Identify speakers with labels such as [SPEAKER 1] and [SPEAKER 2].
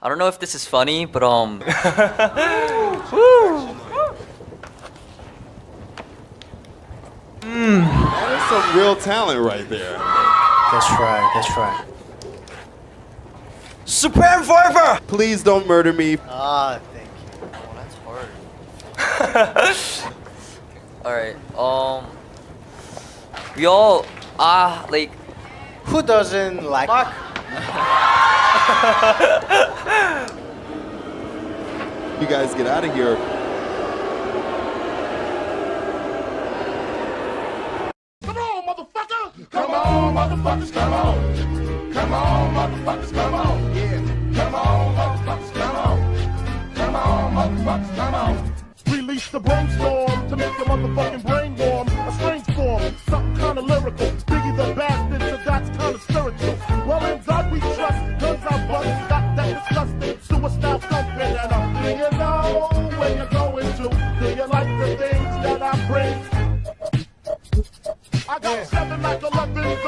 [SPEAKER 1] I don't know if this is funny, but
[SPEAKER 2] That is some real talent right there.
[SPEAKER 3] That's right. That's right.
[SPEAKER 4] Supreme Forever!
[SPEAKER 2] Please don't murder me.
[SPEAKER 3] Ah, thank you.
[SPEAKER 1] oh, that's hard. All right. We all like
[SPEAKER 3] Who doesn't like?
[SPEAKER 2] You guys get out of here.
[SPEAKER 5] Come on, motherfucker! Come on, motherfuckers, come on! Come on, motherfuckers, come on! Yeah. Come on, motherfuckers, come on! Come on, motherfuckers, come on! Release the brainstorm to make your motherfucking brain warm. A strange form, something kinda lyrical. Biggie the bastard, so that's kinda spiritual. Well, in God we trust, guns I bust, got that disgusting suicide thumping. And do you know where you're going to? Do you like the things that I bring? I got 7 like 11s